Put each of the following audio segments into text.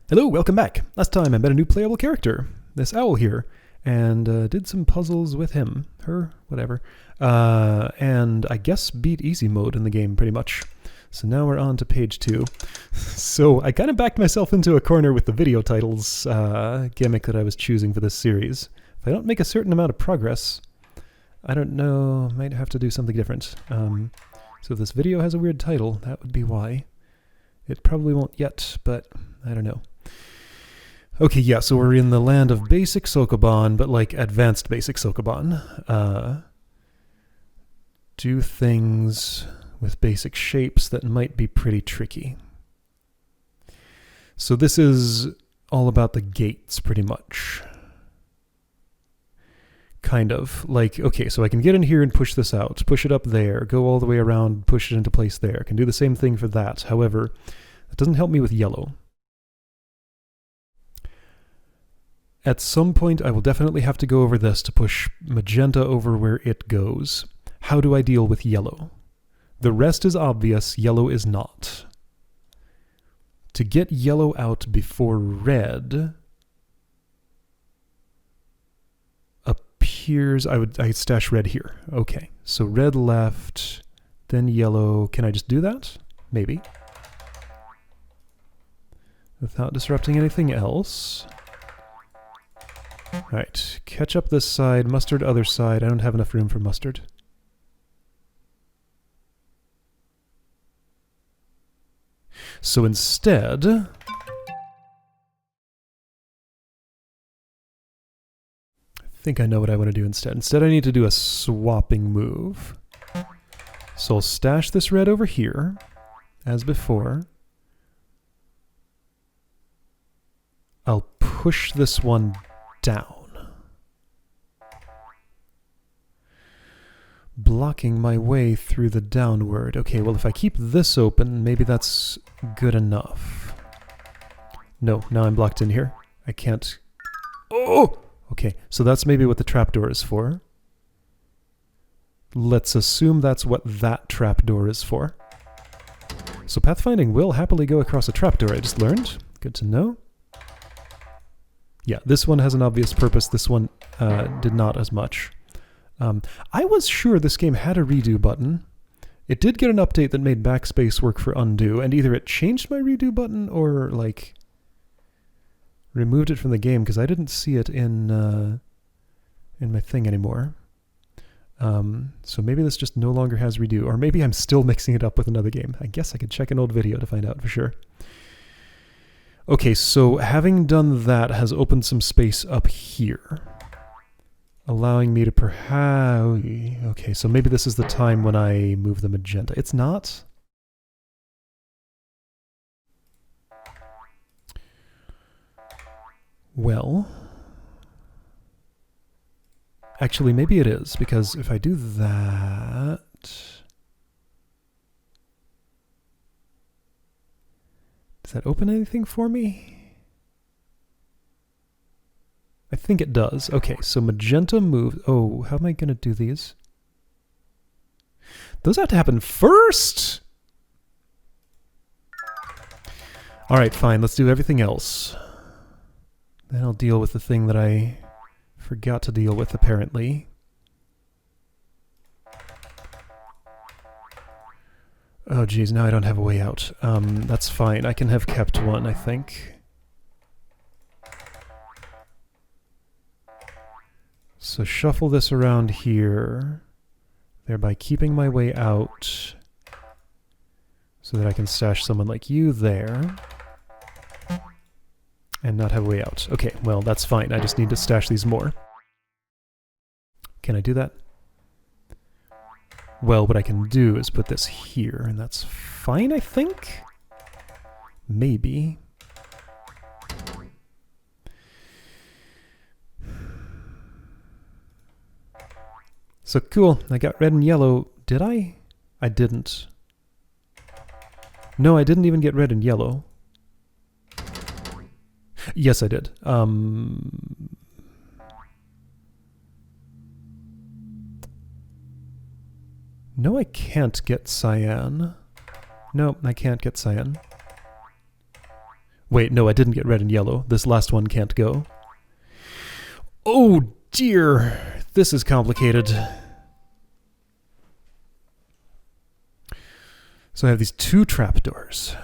Hello, welcome back. Last time I met a new playable character, this owl here, and did some puzzles with him, her, whatever, and I guess beat easy mode in the game pretty much. So now we're on to page 2. So I kind of backed myself into a corner with the video titles gimmick that I was choosing for this series. If I don't make a certain amount of progress, I don't know, might have to do something different. So if this video has a weird title, that would be why. It probably won't yet, but I don't know. Okay, yeah, so we're in the land of basic Sokoban, but like advanced basic Sokoban. Do things with basic shapes that might be pretty tricky. So this is all about the gates, pretty much. Kind of. Like, okay, so I can get in here and push this out, push it up there, go all the way around, push it into place there. I can do the same thing for that. However, that doesn't help me with yellow. At some point, I will definitely have to go over this to push magenta over where it goes. How do I deal with yellow? The rest is obvious, yellow is not. To get yellow out before red appears, I'd stash red here. Okay, so red left, then yellow. Can I just do that? Maybe. Without disrupting anything else. Alright, ketchup this side, mustard other side. I don't have enough room for mustard. So instead, I think I know what I want to do instead. Instead I need to do a swapping move. So I'll stash this red over here, as before. I'll push this one down. Blocking my way through the downward. Okay, well if I keep this open, maybe that's good enough. No, now I'm blocked in here. I can't... Oh! Okay, so that's maybe what the trapdoor is for. Let's assume that's what that trapdoor is for. So pathfinding will happily go across a trapdoor, I just learned. Good to know. Yeah, this one has an obvious purpose. This one did not as much. I was sure this game had a redo button. It did get an update that made backspace work for undo, and either it changed my redo button or, like, removed it from the game, because I didn't see it in my thing anymore. So maybe this just no longer has redo, or maybe I'm still mixing it up with another game. I guess I could check an old video to find out for sure. Okay, so having done that has opened some space up here, allowing me to perhaps... Okay, so maybe this is the time when I move the magenta. It's not? Well... Actually, maybe it is, because if I do that... Does that open anything for me? I think it does. Okay, so magenta moves. Oh, how am I going to do these? Those have to happen first! Alright, fine. Let's do everything else. Then I'll deal with the thing that I forgot to deal with, apparently. Oh geez, now I don't have a way out. That's fine. I can have kept one, I think. So shuffle this around here, thereby keeping my way out so that I can stash someone like you there and not have a way out. Okay, well, that's fine. I just need to stash these more. Can I do that? Well, what I can do is put this here, and that's fine, I think? Maybe. So cool, I got red and yellow. Did I? I didn't. No, I didn't even get red and yellow. Yes, I did. No, I can't get cyan. No, I can't get cyan. Wait, no, I didn't get red and yellow. This last one can't go. Oh dear, this is complicated. So I have these two trapdoors.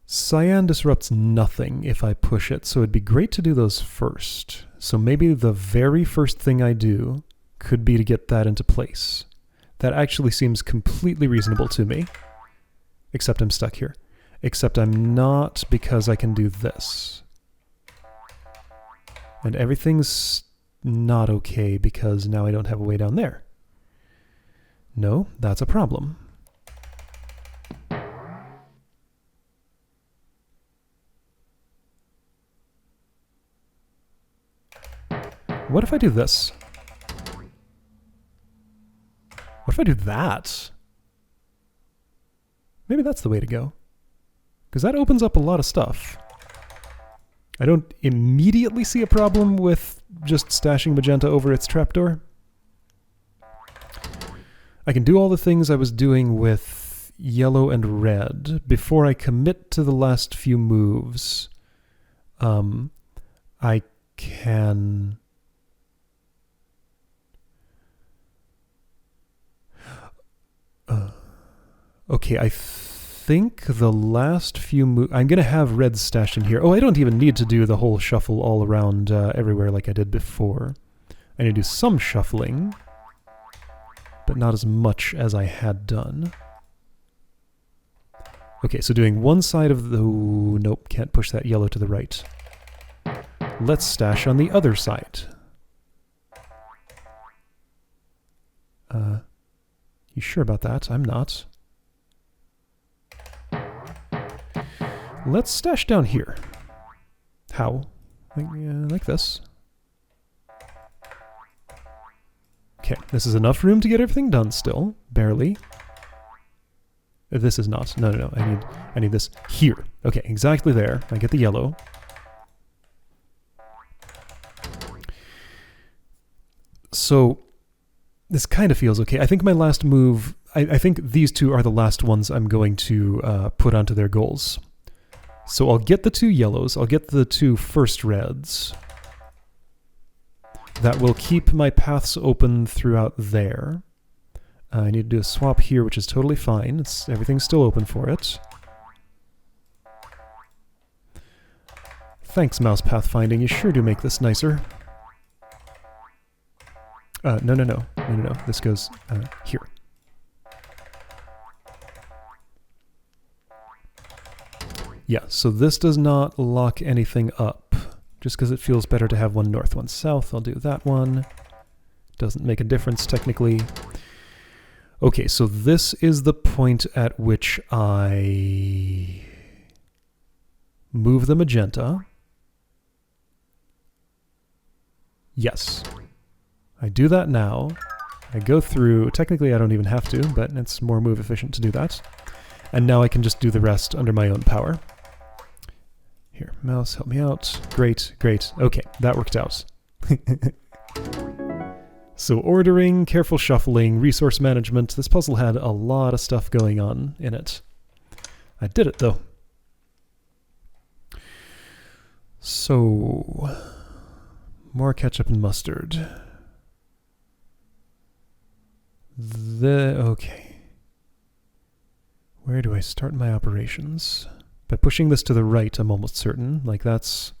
Cyan disrupts nothing if I push it, so it'd be great to do those first. So maybe the very first thing I do could be to get that into place. That actually seems completely reasonable to me. Except I'm stuck here. Except I'm not, because I can do this. And everything's not okay because now I don't have a way down there. No, that's a problem. What if I do this? What if I do that? Maybe that's the way to go. Because that opens up a lot of stuff. I don't immediately see a problem with just stashing magenta over its trapdoor. I can do all the things I was doing with yellow and red. Before I commit to the last few moves, I can... okay, I think the last few moves... I'm going to have red stashed in here. Oh, I don't even need to do the whole shuffle all around everywhere like I did before. I need to do some shuffling, but not as much as I had done. Okay, so doing one side of the... Ooh, nope, can't push that yellow to the right. Let's stash on the other side. You sure about that? I'm not. Let's stash down here. How? Like this. Okay, this is enough room to get everything done still. Barely. This is not. No, no, no. I need this here. Okay, exactly there. I get the yellow. So this kind of feels okay. I think my last move... I think these two are the last ones I'm going to put onto their goals. So I'll get the two yellows. I'll get the two first reds. That will keep my paths open throughout there. I need to do a swap here, which is totally fine. Everything's still open for it. Thanks, mouse pathfinding. You sure do make this nicer. No. This goes here. Yeah, so this does not lock anything up. Just because it feels better to have one north, one south, I'll do that one. Doesn't make a difference, technically. Okay, so this is the point at which I move the magenta. Yes. I do that now. I go through, technically I don't even have to, but it's more move efficient to do that. And now I can just do the rest under my own power. Here, mouse, help me out. Great, great. Okay, that worked out. So ordering, careful shuffling, resource management. This puzzle had a lot of stuff going on in it. I did it, though. So, more ketchup and mustard. Okay. Where do I start my operations? By pushing this to the right, I'm almost certain. Like, that's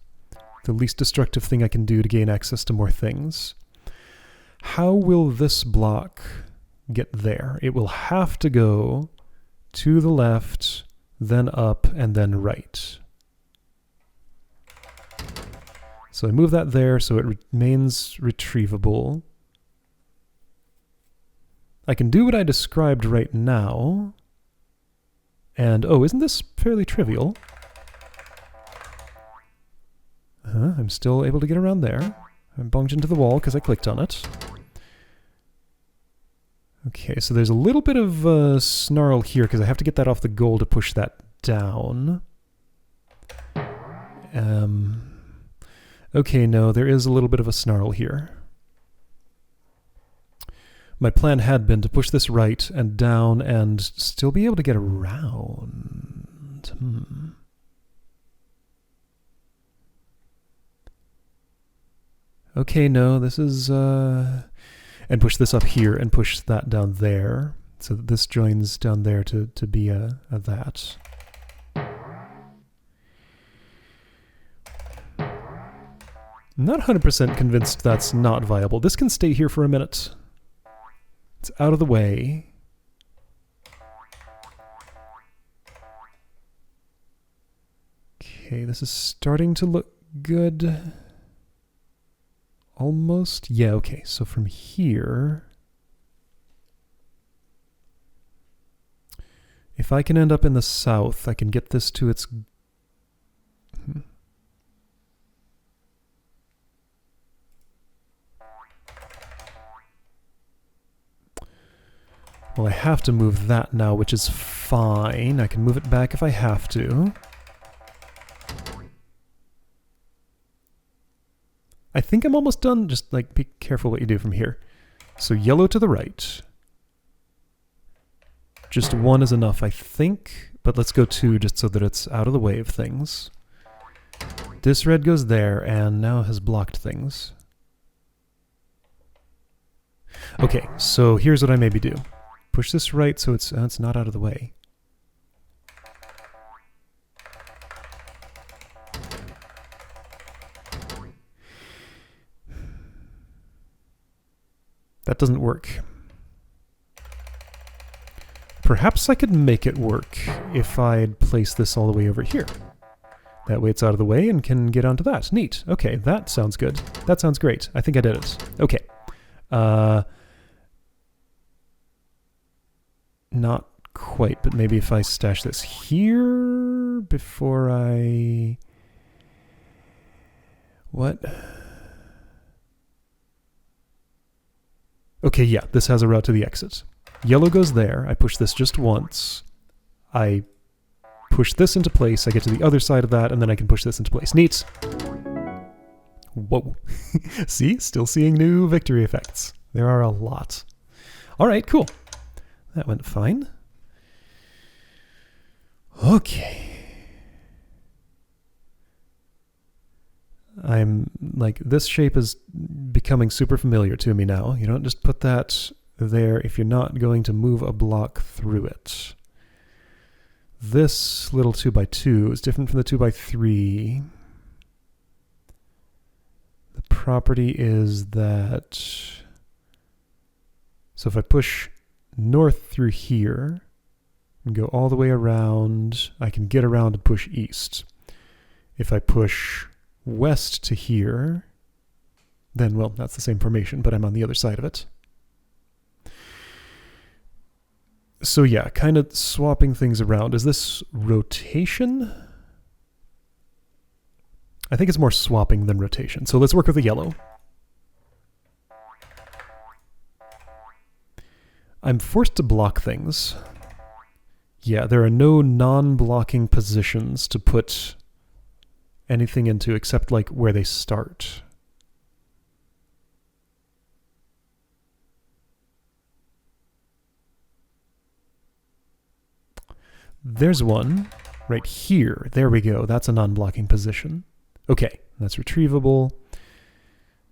the least destructive thing I can do to gain access to more things. How will this block get there? It will have to go to the left, then up, and then right. So I move that there so it remains retrievable. I can do what I described right now. And, oh, isn't this fairly trivial? I'm still able to get around there. I bunged into the wall because I clicked on it. Okay, so there's a little bit of snarl here because I have to get that off the goal to push that down. Okay, no, there is a little bit of a snarl here. My plan had been to push this right and down and still be able to get around. Okay, no, this is... and push this up here and push that down there. So that this joins down there to be a that. I'm not 100% convinced that's not viable. This can stay here for a minute. It's out of the way. Okay, this is starting to look good. Almost. Yeah, okay. So from here, if I can end up in the south, I can get this to its... Well, I have to move that now, which is fine. I can move it back if I have to. I think I'm almost done. Just, like, be careful what you do from here. So yellow to the right. Just one is enough, I think. But let's go two just so that it's out of the way of things. This red goes there and now has blocked things. Okay, so here's what I maybe do. Push this right so it's not out of the way. That doesn't work. Perhaps I could make it work if I'd place this all the way over here. That way it's out of the way and can get onto that. Neat. Okay, that sounds good. That sounds great. I think I did it. Okay. Not quite, but maybe if I stash this here before I... What? Okay, yeah, this has a route to the exit. Yellow goes there. I push this just once. I push this into place. I get to the other side of that, and then I can push this into place. Neat! Whoa. See? Still seeing new victory effects. There are a lot. All right, cool. That went fine. Okay. I'm like, this shape is becoming super familiar to me now. You don't just put that there if you're not going to move a block through it. This little 2x2 is different from the 2x3. The property is that... So if I push north through here and go all the way around, I can get around and push east. If I push west to here, then, well, that's the same formation, but I'm on the other side of it. So yeah, kind of swapping things around. Is this rotation? I think it's more swapping than rotation. So let's work with the yellow. I'm forced to block things. Yeah, there are no non-blocking positions to put anything into except like where they start. There's one right here. There we go. That's a non-blocking position. Okay, that's retrievable.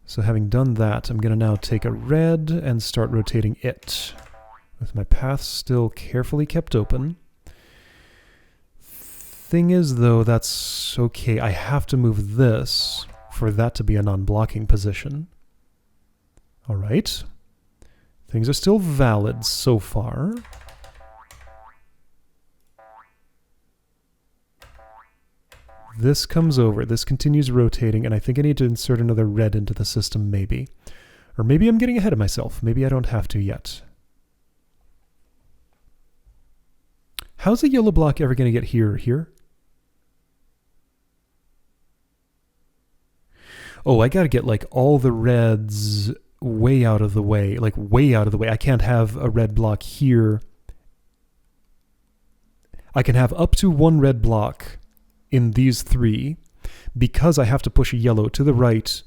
So having done that, I'm going to now take a red and start rotating it, with my path still carefully kept open. Thing is, though, that's okay. I have to move this for that to be a non-blocking position. All right. Things are still valid so far. This comes over. This continues rotating, and I think I need to insert another red into the system, maybe. Or maybe I'm getting ahead of myself. Maybe I don't have to yet. How's a yellow block ever going to get here or here? Oh, I got to get like all the reds way out of the way. Like way out of the way. I can't have a red block here. I can have up to one red block in these three because I have to push a yellow to the right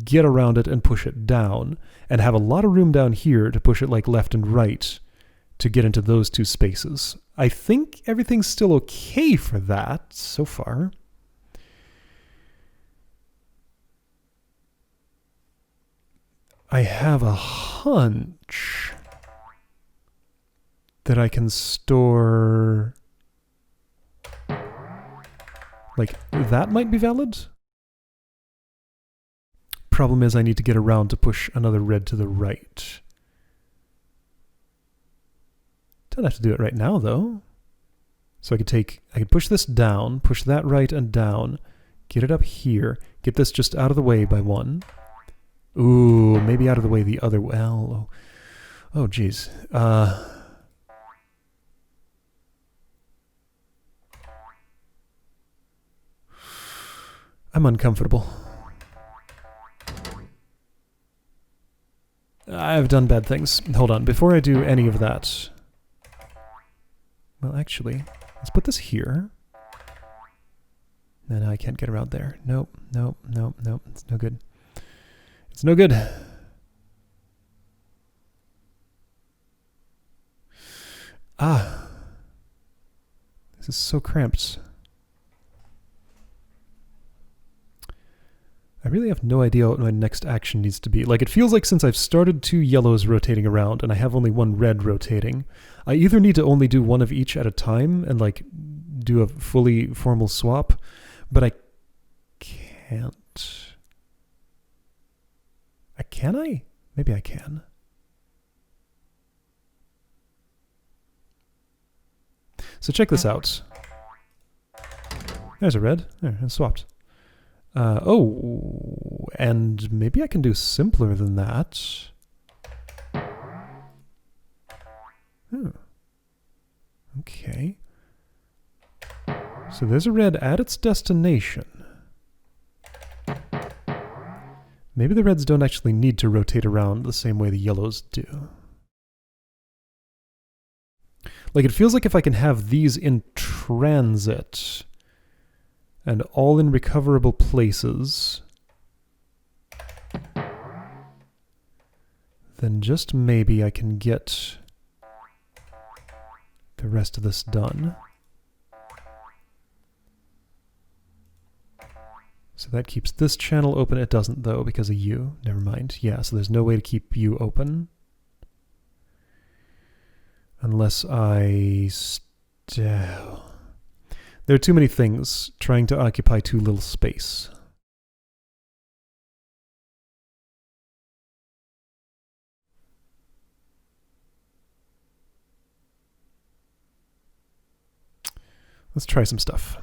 get around it and push it down, and have a lot of room down here to push it like left and right to get into those two spaces. I think everything's still okay for that so far. I have a hunch that I can store... like, that might be valid? Problem is I need to get around to push another red to the right. Don't have to do it right now, though. So I could push this down, push that right and down, get it up here, get this just out of the way by one. Ooh, maybe out of the way the other way. Well, oh, geez. I'm uncomfortable. I've done bad things. Hold on, before I do any of that... Well, actually, let's put this here. No, I can't get around there. Nope, nope, nope, nope. It's no good. It's no good. Ah. This is so cramped. I really have no idea what my next action needs to be. Like, it feels like since I've started 2 yellows rotating around and I have only 1 red rotating, I either need to only do 1 of each at a time and, like, do a fully formal swap, but I can't. Can I? Maybe I can. So check this out. There's a red. There, it's swapped. Oh, and maybe I can do simpler than that. Okay. So there's a red at its destination. Maybe the reds don't actually need to rotate around the same way the yellows do. Like, it feels like if I can have these in transit and all in recoverable places, then just maybe I can get the rest of this done. So that keeps this channel open. It doesn't, though, because of U. Never mind. Yeah, so there's no way to keep U open. Unless I... There are too many things trying to occupy too little space. Let's try some stuff.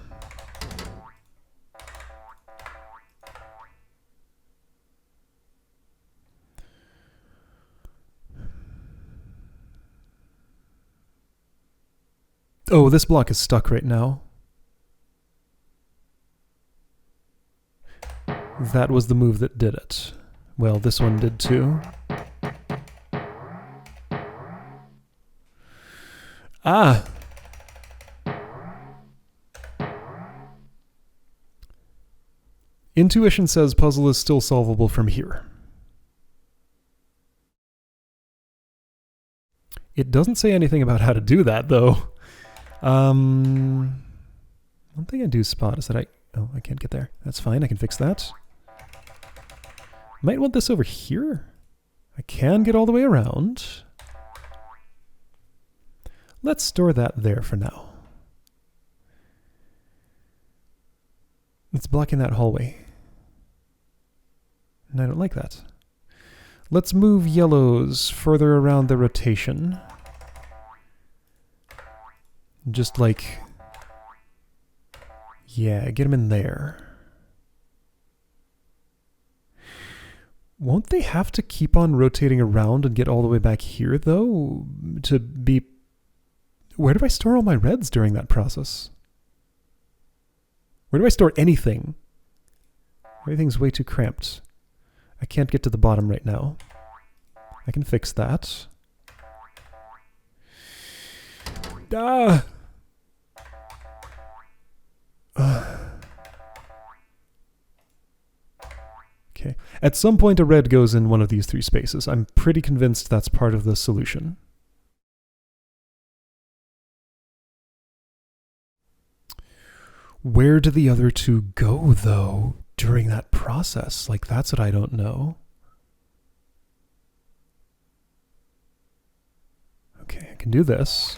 Oh, this block is stuck right now. That was the move that did it. Well, this one did too. Ah! Intuition says puzzle is still solvable from here. It doesn't say anything about how to do that, though. One thing I do spot is that I can't get there. That's fine, I can fix that. Might want this over here. I can get all the way around. Let's store that there for now. It's blocking that hallway. And I don't like that. Let's move yellows further around the rotation. Just like... yeah, get them in there. Won't they have to keep on rotating around and get all the way back here, though? To be... Where do I store all my reds during that process? Where do I store anything? Everything's way too cramped. I can't get to the bottom right now. I can fix that. Ah! Okay. At some point a red goes in one of these three spaces. I'm pretty convinced that's part of the solution. Where do the other two go, though, during that process? Like, that's what I don't know. Okay, I can do this.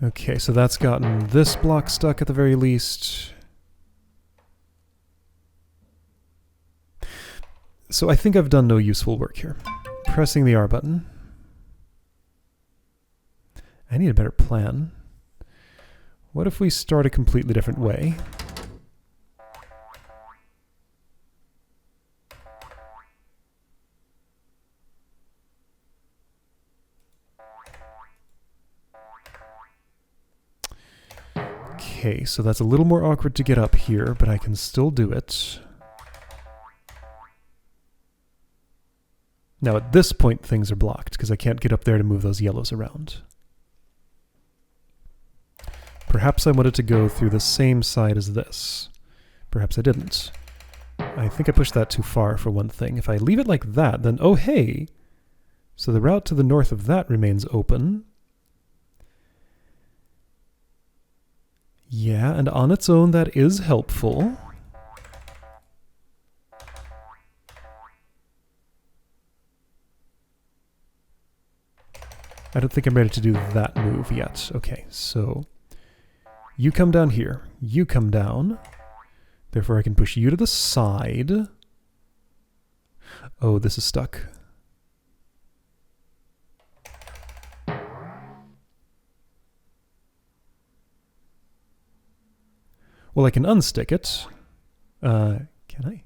Okay, so that's gotten this block stuck at the very least. So I think I've done no useful work here. Pressing the R button. I need a better plan. What if we start a completely different way? Okay, so that's a little more awkward to get up here, but I can still do it. Now at this point things are blocked, because I can't get up there to move those yellows around. Perhaps I wanted to go through the same side as this. Perhaps I didn't. I think I pushed that too far for one thing. If I leave it like that, then oh hey! So the route to the north of that remains open. Yeah, and on its own that is helpful. I don't think I'm ready to do that move yet. Okay, so you come down here, you come down. Therefore I can push you to the side. Oh, this is stuck. Well, I can unstick it. Can I?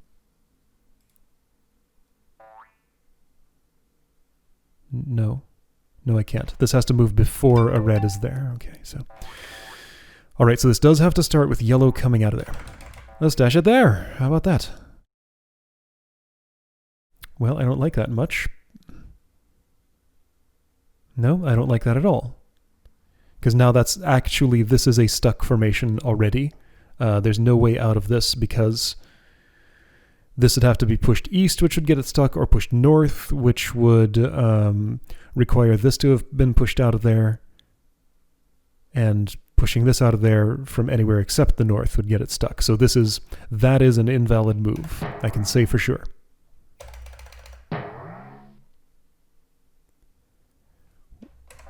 No. No, I can't. This has to move before a red is there. Okay, so. Alright, so this does have to start with yellow coming out of there. Let's dash it there. How about that? Well, I don't like that much. No, I don't like that at all. Because now that's actually, this is a stuck formation already. There's no way out of this because this would have to be pushed east, which would get it stuck, or pushed north, which would require this to have been pushed out of there. And pushing this out of there from anywhere except the north would get it stuck. So that is an invalid move, I can say for sure.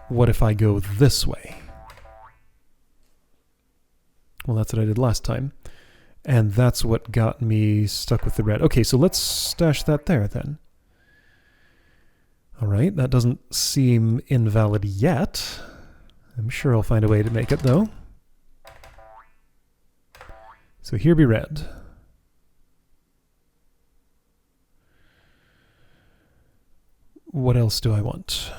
What if I go this way? Well, that's what I did last time. And that's what got me stuck with the red. Okay, so let's stash that there then. Alright, that doesn't seem invalid yet. I'm sure I'll find a way to make it, though. So here be red. What else do I want?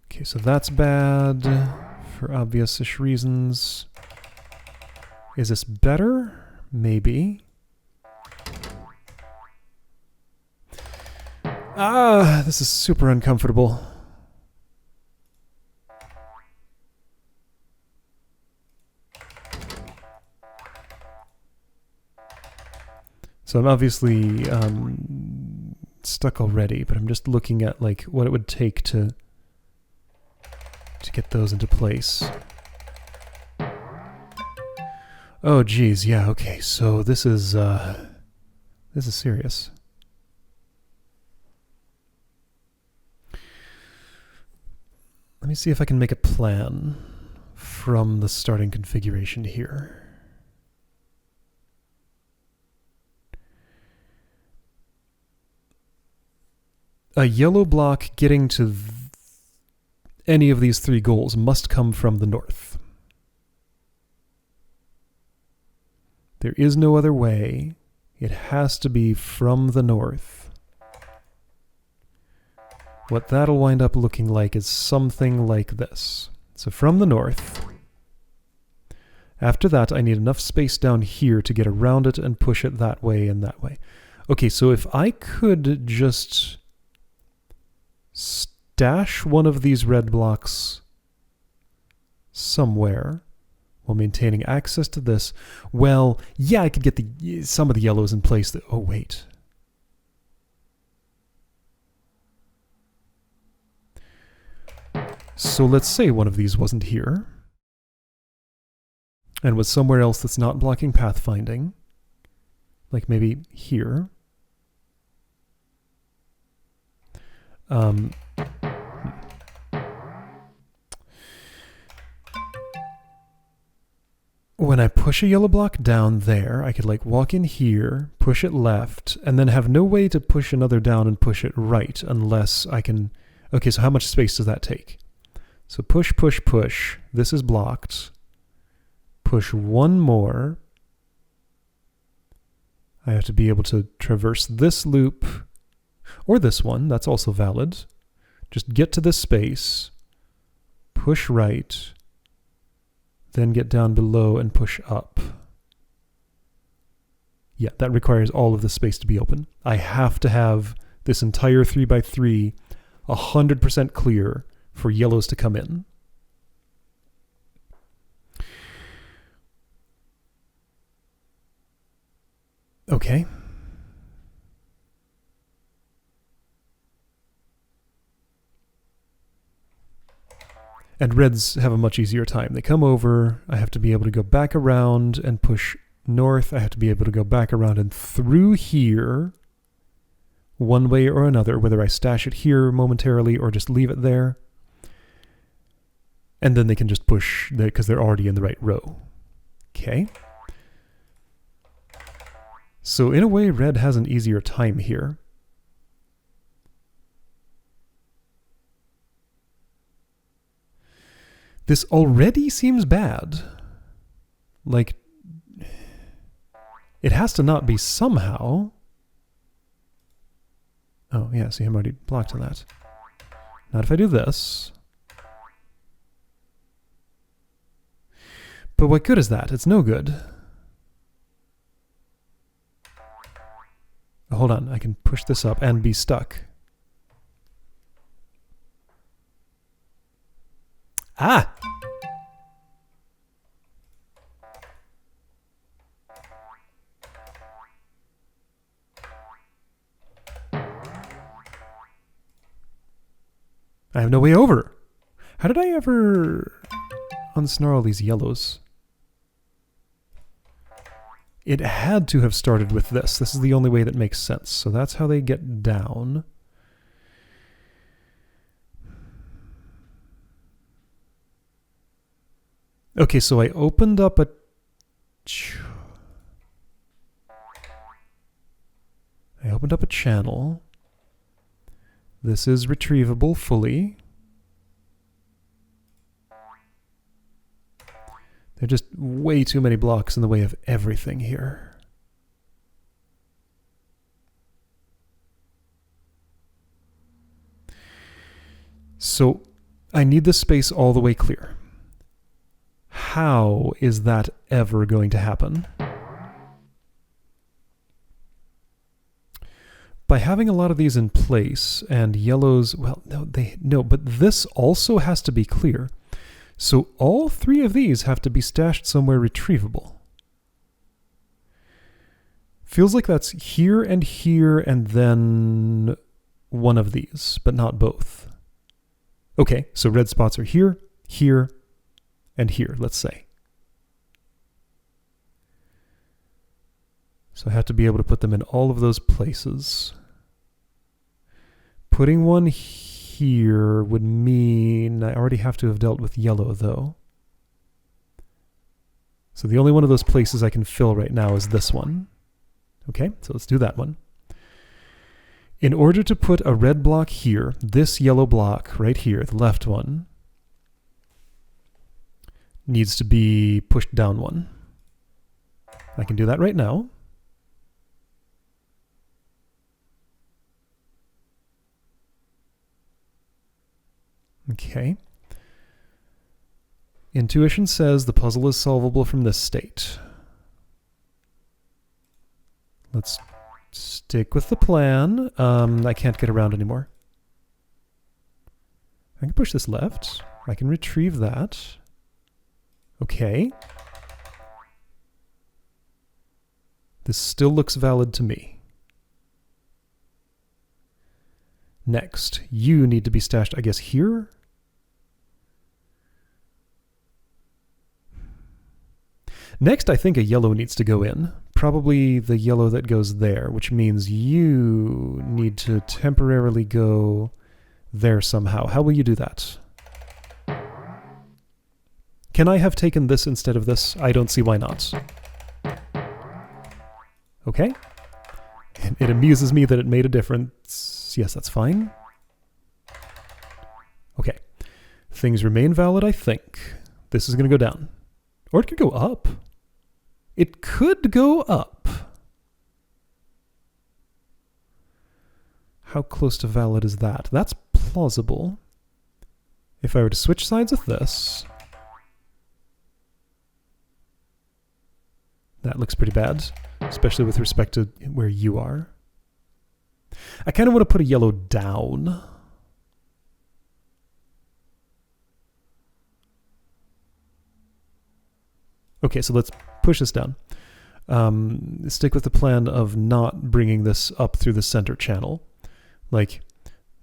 Okay, so that's bad for obvious-ish reasons. Is this better? Maybe. Ah, this is super uncomfortable. So I'm obviously stuck already, but I'm just looking at like what it would take to get those into place. Oh geez, yeah, okay, so this is serious. Let me see if I can make a plan from the starting configuration here. A yellow block getting to any of these three goals must come from the north. There is no other way. It has to be from the north. What that'll wind up looking like is something like this. So from the north, After that, I need enough space down here to get around it and push it that way and that way. Okay, so if I could just stash one of these red blocks somewhere while maintaining access to this, well, yeah, I could get some of the yellows in place. Oh, wait. So let's say one of these wasn't here and was somewhere else that's not blocking pathfinding, like maybe here. When I push a yellow block down there, I could like walk in here, push it left, and then have no way to push another down and push it right unless I can... Okay, so how much space does that take? So push, push, push. This is blocked. Push one more. I have to be able to traverse this loop, or this one, that's also valid. Just get to this space, push right, then get down below and push up. Yeah, that requires all of the space to be open. I have to have this entire 3x3 100% clear for yellows to come in. Okay. And reds have a much easier time. They come over, I have to be able to go back around and push north. I have to be able to go back around and through here one way or another, whether I stash it here momentarily or just leave it there. And then they can just push because they're already in the right row. Okay. So in a way, red has an easier time here. This already seems bad. Like, it has to not be somehow. Oh, yeah, see, I'm already blocked on that. Not if I do this. But what good is that? It's no good. Oh, hold on, I can push this up and be stuck. Ah! I have no way over. How did I ever unsnarl these yellows? It had to have started with this. This is the only way that makes sense. So that's how they get down. Okay, so I opened up a... I opened up a channel. This is retrievable fully. There are just way too many blocks in the way of everything here. So I need this space all the way clear. How is that ever going to happen? By having a lot of these in place and yellows, well, no, but this also has to be clear. So all three of these have to be stashed somewhere retrievable. Feels like that's here and then one of these, but not both. Okay, so red spots are here, here, and here, let's say. So I have to be able to put them in all of those places. Putting one here would mean I already have to have dealt with yellow, though. So the only one of those places I can fill right now is this one. Okay, so let's do that one. In order to put a red block here, this yellow block right here, the left one, needs to be pushed down one. I can do that right now. Okay. Intuition says the puzzle is solvable from this state. Let's stick with the plan. I can't get around anymore. I can push this left. I can retrieve that. Okay. This still looks valid to me. Next, you need to be stashed, I guess, here? Next, I think a yellow needs to go in. Probably the yellow that goes there, which means you need to temporarily go there somehow. How will you do that? Can I have taken this instead of this? I don't see why not. Okay. And it amuses me that it made a difference. Yes, that's fine. Okay. Things remain valid, I think. This is going to go down. Or it could go up. It could go up. How close to valid is that? That's plausible. If I were to switch sides with this, that looks pretty bad, especially with respect to where you are. I kind of want to put a yellow down. Okay, so let's push this down. Stick with the plan of not bringing this up through the center channel. Like,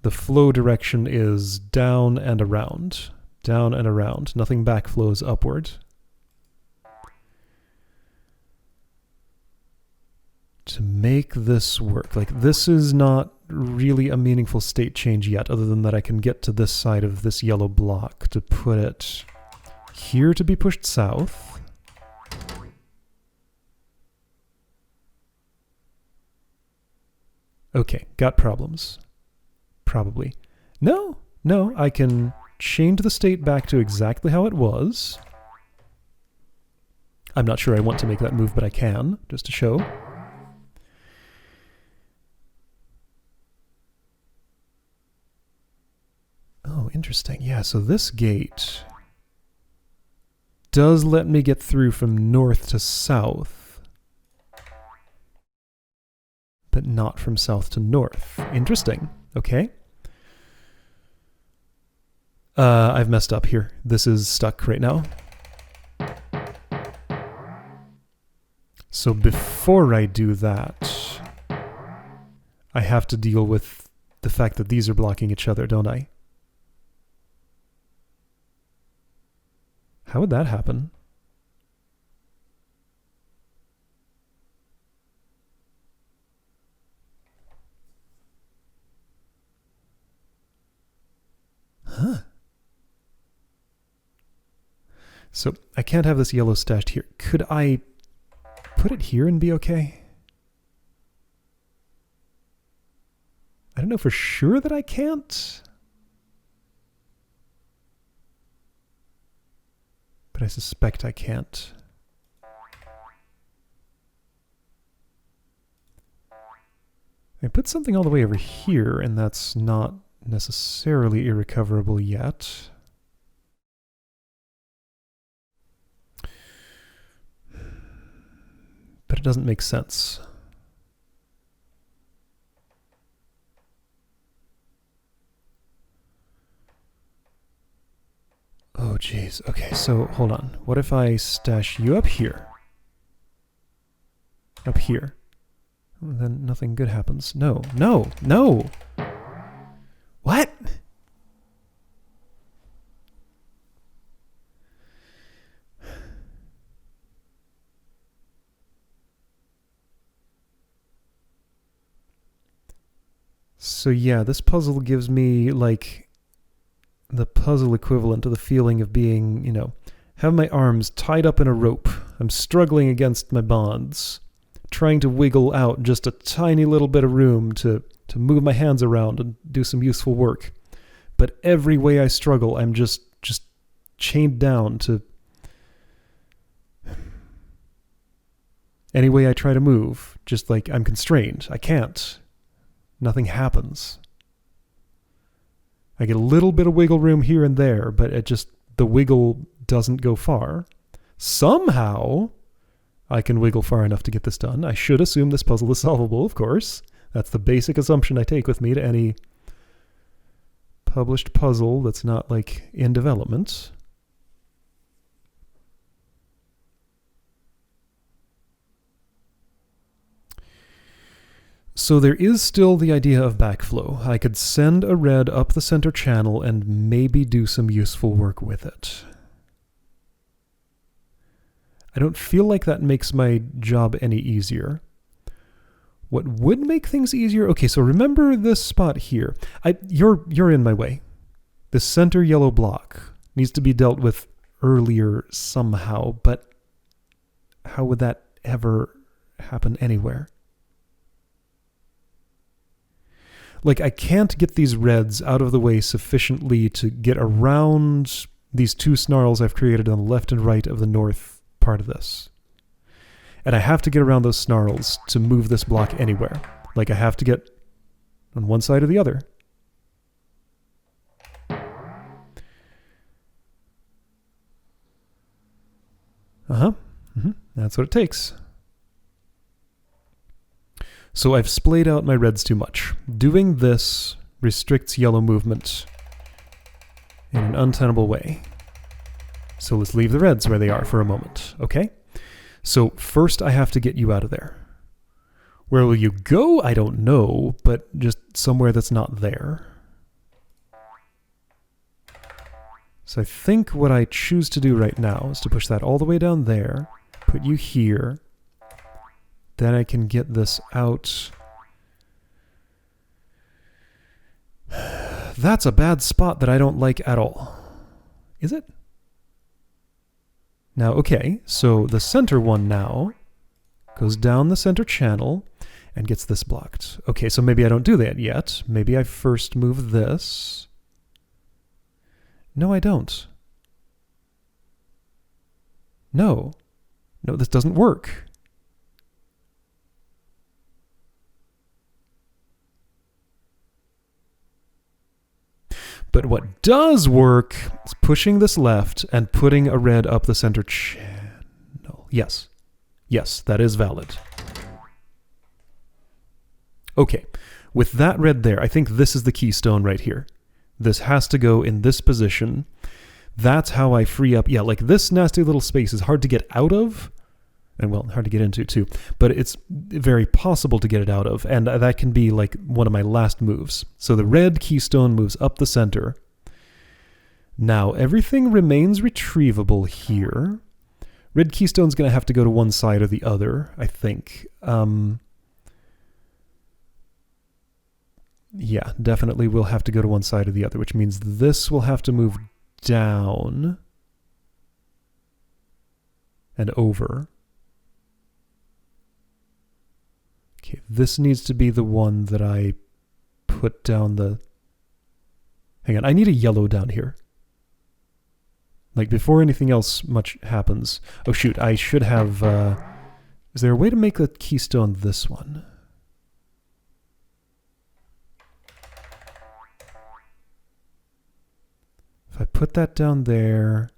the flow direction is down and around. Down and around. Nothing backflows upward. To make this work. Like, this is not really a meaningful state change yet, other than that I can get to this side of this yellow block to put it here to be pushed south. Okay, got problems. Probably. No, I can change the state back to exactly how it was. I'm not sure I want to make that move, but I can, just to show. Oh, interesting. Yeah, so this gate does let me get through from north to south, but not from south to north. Interesting. Okay. I've messed up here. This is stuck right now. So before I do that, I have to deal with the fact that these are blocking each other, don't I? How would that happen? Huh. So I can't have this yellow stashed here. Could I put it here and be okay? I don't know for sure that I can't. But I suspect I can't. I put something all the way over here, and that's not necessarily irrecoverable yet. But it doesn't make sense. Oh, geez. Okay, so hold on. What if I stash you up here? Up here. Well, then nothing good happens. No, no, no! What? So yeah, this puzzle gives me, like, the puzzle equivalent to the feeling of being, you know, have my arms tied up in a rope. I'm struggling against my bonds, trying to wiggle out just a tiny little bit of room to move my hands around and do some useful work. But every way I struggle, I'm just chained down to... Any way I try to move, just like I'm constrained. I can't. Nothing happens. I get a little bit of wiggle room here and there, but it just, the wiggle doesn't go far. Somehow, I can wiggle far enough to get this done. I should assume this puzzle is solvable, of course. That's the basic assumption I take with me to any published puzzle that's not, like, in development. So there is still the idea of backflow. I could send a red up the center channel and maybe do some useful work with it. I don't feel like that makes my job any easier. What would make things easier? Okay, so remember this spot here. You're in my way. The center yellow block needs to be dealt with earlier somehow, but how would that ever happen anywhere? Like, I can't get these reds out of the way sufficiently to get around these two snarls I've created on the left and right of the north part of this. And I have to get around those snarls to move this block anywhere. Like, I have to get on one side or the other. That's what it takes. So I've splayed out my reds too much. Doing this restricts yellow movement in an untenable way. So let's leave the reds where they are for a moment, okay? So first I have to get you out of there. Where will you go? I don't know, but just somewhere that's not there. So I think what I choose to do right now is to push that all the way down there, put you here, then I can get this out. That's a bad spot that I don't like at all. Is it? Now, okay, so the center one now goes down the center channel and gets this blocked. Okay, so maybe I don't do that yet. Maybe I first move this. No, I don't. No, this doesn't work. But what does work is pushing this left and putting a red up the center channel. Yes. Yes, that is valid. Okay. With that red there, I think this is the keystone right here. This has to go in this position. That's how I free up. Yeah, like this nasty little space is hard to get out of. And well, hard to get into too. But it's very possible to get it out of. And that can be like one of my last moves. So the red keystone moves up the center. Now everything remains retrievable here. Red keystone's going to have to go to one side or the other, I think. Yeah, definitely will have to go to one side or the other, which means this will have to move down and over. Okay, this needs to be the one that I put down the... Hang on, I need a yellow down here. Like, before anything else much happens... Oh, shoot, I should have... Is there a way to make the keystone this one? If I put that down there...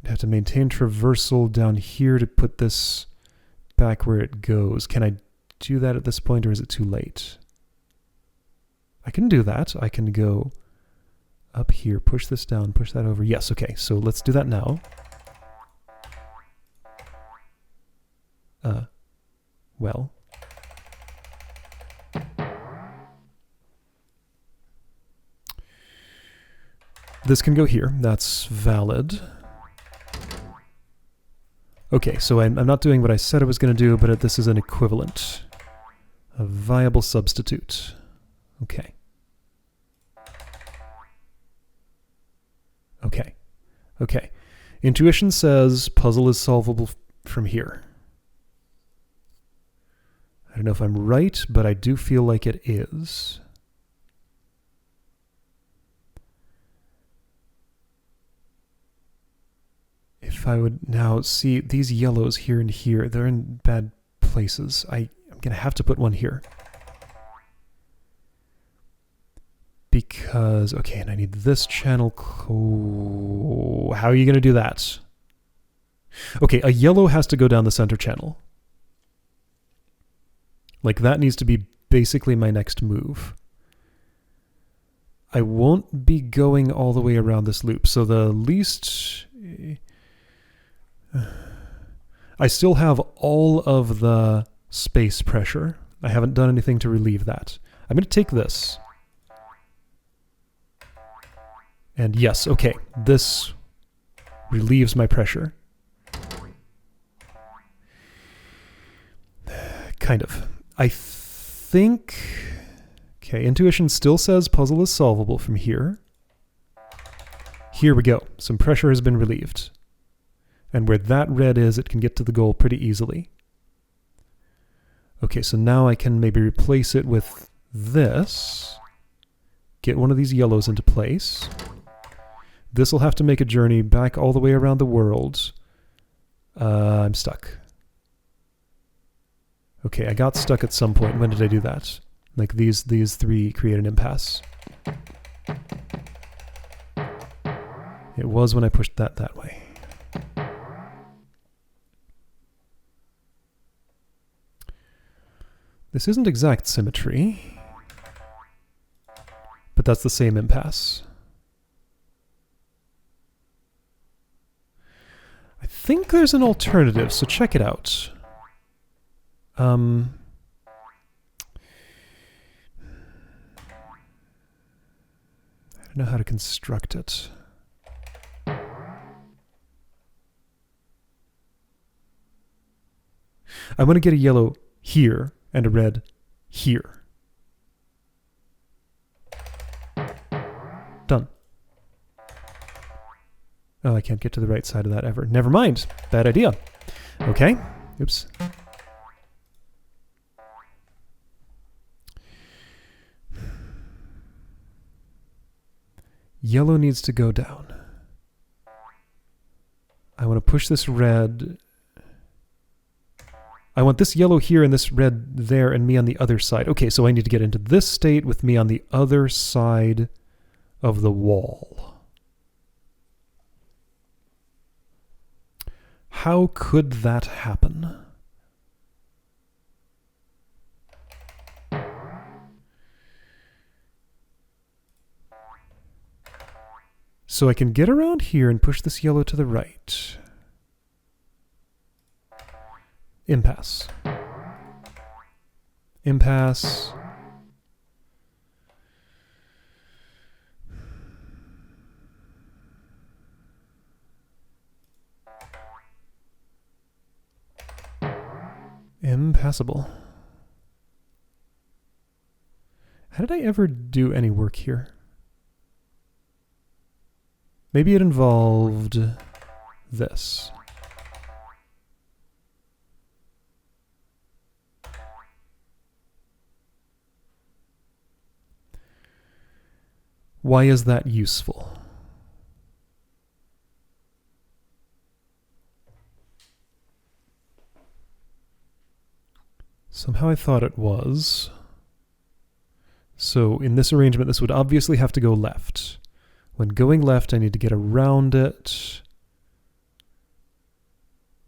I'd have to maintain traversal down here to put this back where it goes. Can I do that at this point, or is it too late? I can do that. I can go up here, push this down, push that over. Yes, okay, so let's do that now. Well. This can go here. That's valid. Okay, so I'm not doing what I said I was going to do, but this is an equivalent. A viable substitute. Okay. Okay. Okay. Intuition says puzzle is solvable from here. I don't know if I'm right, but I do feel like it is. If I would now see these yellows here and here, they're in bad places. I'm going to have to put one here. because... Okay, and I need this channel... How are you going to do that? Okay, a yellow has to go down the center channel. Like, that needs to be basically my next move. I won't be going all the way around this loop, so the least... I still have all of the space pressure. I haven't done anything to relieve that. I'm going to take this. And yes, okay, this relieves my pressure. Kind of. I think... Okay, intuition still says puzzle is solvable from here. Here we go. Some pressure has been relieved. And where that red is, it can get to the goal pretty easily. Okay, so now I can maybe replace it with this. Get one of these yellows into place. This will have to make a journey back all the way around the world. I'm stuck. Okay, I got stuck at some point. When did I do that? Like these three create an impasse. It was when I pushed that way. This isn't exact symmetry, but that's the same impasse. I think there's an alternative, so check it out. I don't know how to construct it. I want to get a yellow here and a red here. Done. Oh, I can't get to the right side of that ever. Never mind. Bad idea. Okay. Oops. Yellow needs to go down. I want to push this red. I want this yellow here and this red there and me on the other side. Okay, so I need to get into this state with me on the other side of the wall. How could that happen? So I can get around here and push this yellow to the right. Impasse. Impasse. Impassable. How did I ever do any work here? Maybe it involved this. Why is that useful? Somehow I thought it was. So in this arrangement, this would obviously have to go left. When going left, I need to get around it.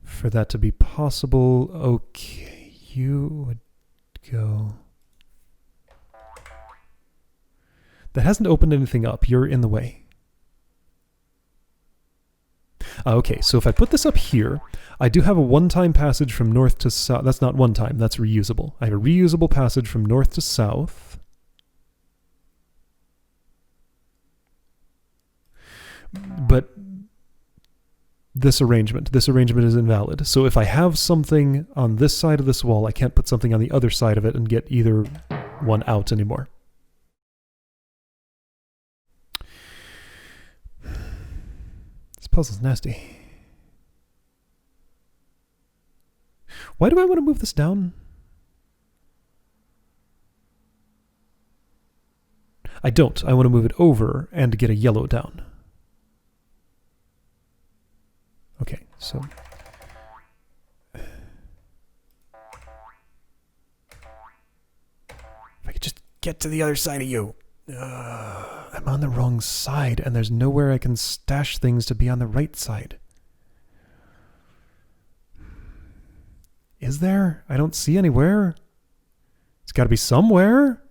For that to be possible, okay, you would go... That hasn't opened anything up. You're in the way. Okay, so if I put this up here, I do have a one-time passage from north to south. That's not one time, that's reusable. I have a reusable passage from north to south. But this arrangement is invalid. So if I have something on this side of this wall, I can't put something on the other side of it and get either one out anymore. This puzzle's nasty. Why do I want to move this down? I don't. I want to move it over and get a yellow down. Okay, so... If I could just get to the other side of you. I'm on the wrong side, and there's nowhere I can stash things to be on the right side. Is there? I don't see anywhere. It's got to be somewhere.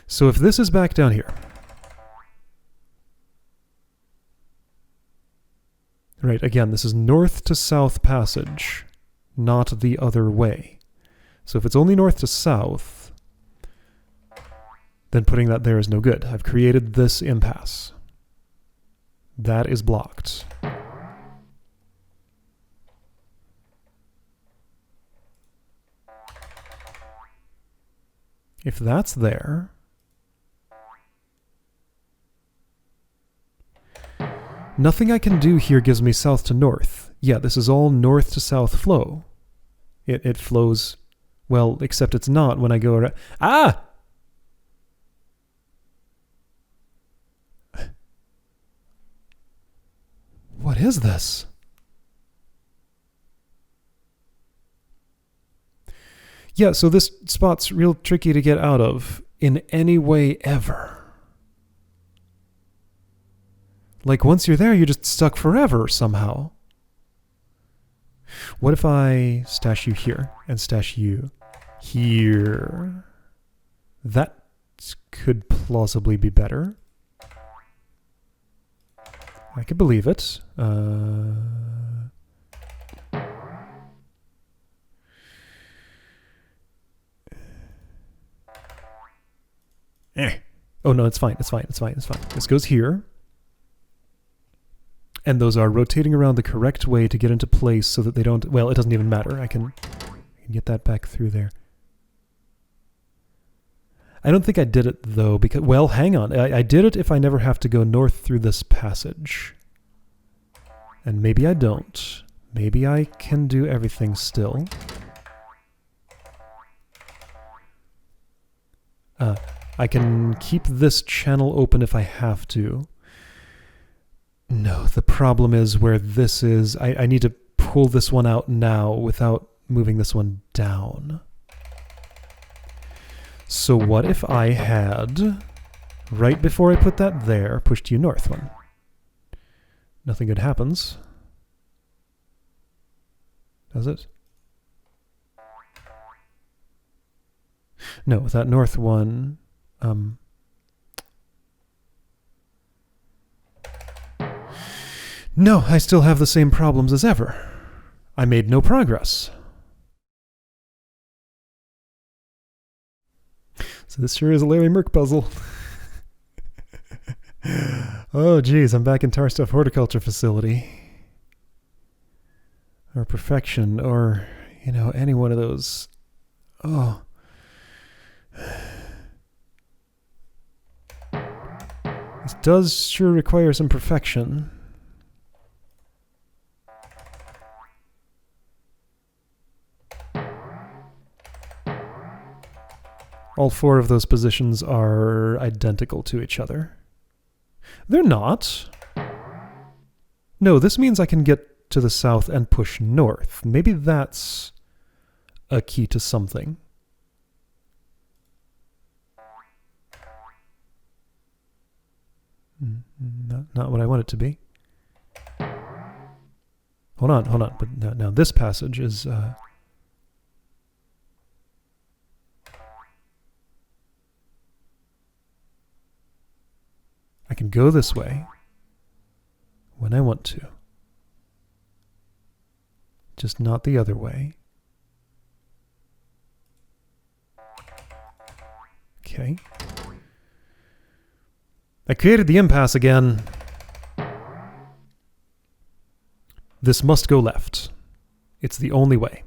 So if this is back down here. Right, again, this is north to south passage, not the other way. So if it's only north to south, then putting that there is no good. I've created this impasse. That is blocked. If that's there, nothing I can do here gives me south to north. Yeah, this is all north to south flow. It flows, well, except it's not when I go around. Ah! What is this? Yeah, so this spot's real tricky to get out of in any way ever. Like, once you're there, you're just stuck forever somehow. What if I stash you here and stash you here? That could plausibly be better. I could believe it. Oh no, it's fine. It's fine. It's fine. It's fine. This goes here. And those are rotating around the correct way to get into place so that they don't... Well, it doesn't even matter. I can get that back through there. I don't think I did it, though, because... Well, hang on. I did it if I never have to go north through this passage. And maybe I don't. Maybe I can do everything still. I can keep this channel open if I have to. No, the problem is where this is. I need to pull this one out now without moving this one down. So what if I had, right before I put that there, pushed you north one? Nothing good happens. Does it? No, with that north one... No, I still have the same problems as ever. I made no progress. So this sure is a Larry Merck puzzle. Oh, geez, I'm back in Tarstuff Horticulture Facility. Or Perfection, or, you know, any one of those. Oh. This does sure require some perfection. All four of those positions are identical to each other. They're not. No, this means I can get to the south and push north. Maybe that's a key to something. Not what I want it to be. Hold on. But now this passage is... I can go this way when I want to. Just not the other way. Okay. I created the impasse again. This must go left. It's the only way.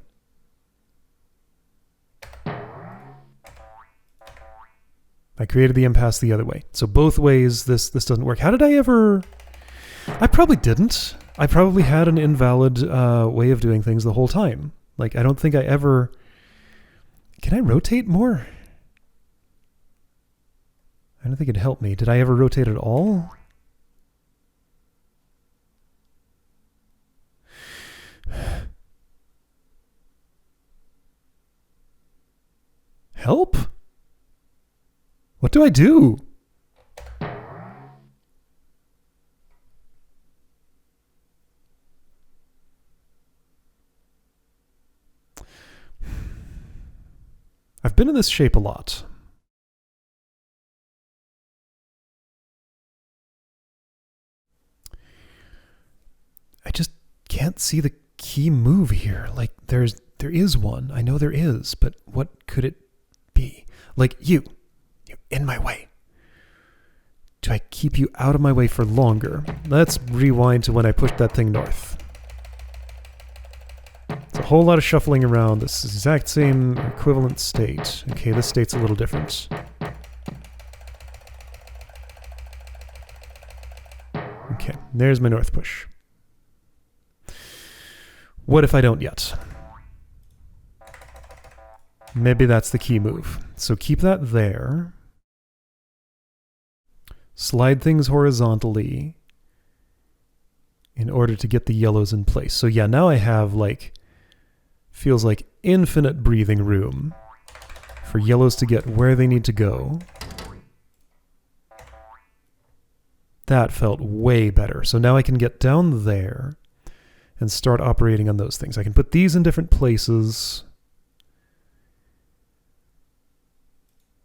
I created the impasse the other way. So both ways this doesn't work. How did I ever... I probably didn't. I probably had an invalid way of doing things the whole time. Like, I don't think I ever... Can I rotate more? I don't think it'd help me. Did I ever rotate at all? Help? What do I do? I've been in this shape a lot. I just can't see the key move here. Like, there is one. I know there is, but what could it be? Like, you're in my way. Do I keep you out of my way for longer? Let's rewind to when I pushed that thing north. It's a whole lot of shuffling around this exact same equivalent state. Okay, this state's a little different. Okay, there's my north push. What if I don't yet? Maybe that's the key move. So keep that there. Slide things horizontally in order to get the yellows in place. So yeah, now I have like, feels like infinite breathing room for yellows to get where they need to go. That felt way better. So now I can get down there and start operating on those things. I can put these in different places.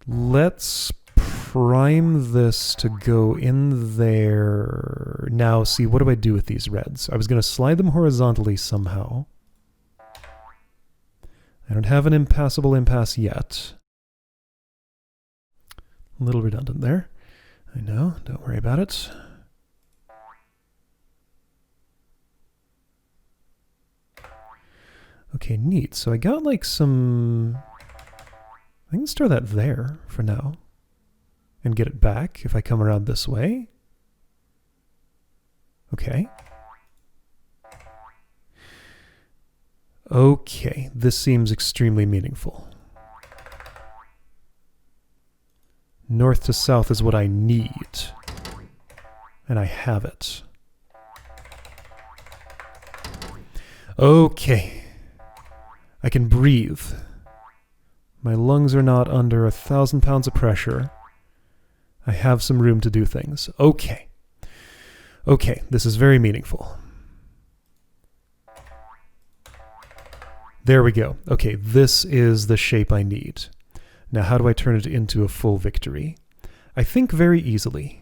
Let's prime this to go in there. Now, see, what do I do with these reds? I was going to slide them horizontally somehow. I don't have an impassable impasse yet. A little redundant there. I know, don't worry about it. Okay, neat. So I got like some... I can store that there for now. And get it back if I come around this way. Okay. Okay, this seems extremely meaningful. North to south is what I need. And I have it. Okay. I can breathe. My lungs are not under 1,000 pounds of pressure. I have some room to do things. Okay. Okay, this is very meaningful. There we go. Okay, this is the shape I need. Now, how do I turn it into a full victory? I think very easily.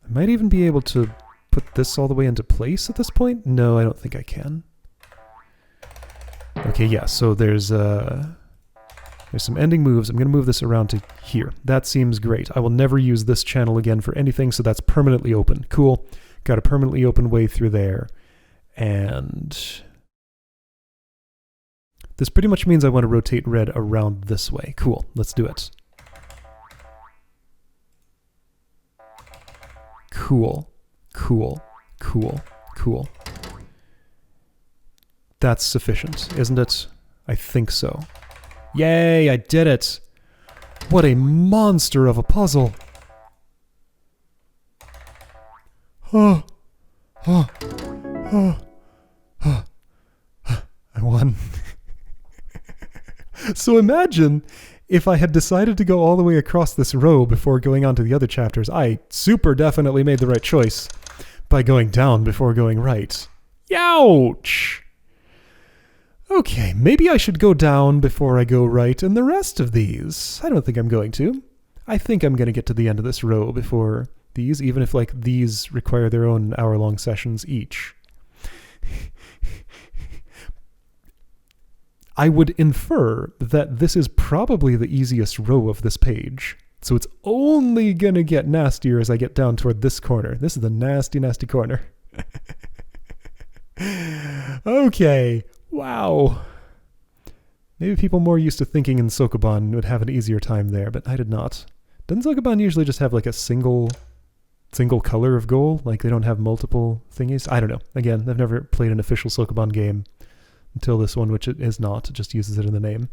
I might even be able to put this all the way into place at this point? No, I don't think I can. Okay, yeah, so there's some ending moves. I'm going to move this around to here. That seems great. I will never use this channel again for anything, so that's permanently open. Cool. Got a permanently open way through there. And this pretty much means I want to rotate red around this way. Cool. Let's do it. Cool. Cool. Cool. Cool. That's sufficient, isn't it? I think so. Yay, I did it! What a monster of a puzzle! Oh, oh, oh, oh, I won. So imagine if I had decided to go all the way across this row before going on to the other chapters. I super definitely made the right choice by going down before going right. Youch! Okay, maybe I should go down before I go right in the rest of these. I don't think I'm going to. I think I'm going to get to the end of this row before these, even if like these require their own hour-long sessions each. I would infer that this is probably the easiest row of this page. So it's only going to get nastier as I get down toward this corner. This is the nasty, nasty corner. Okay. Wow. Maybe people more used to thinking in Sokoban would have an easier time there, but I did not. Doesn't Sokoban usually just have like a single color of goal? Like they don't have multiple thingies? I don't know. Again, I've never played an official Sokoban game until this one, which it is not. It just uses it in the name.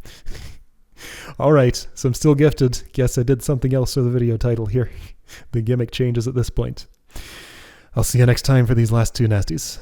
All right, so I'm still gifted. Guess I did something else for the video title here. The gimmick changes at this point. I'll see you next time for these last two nasties.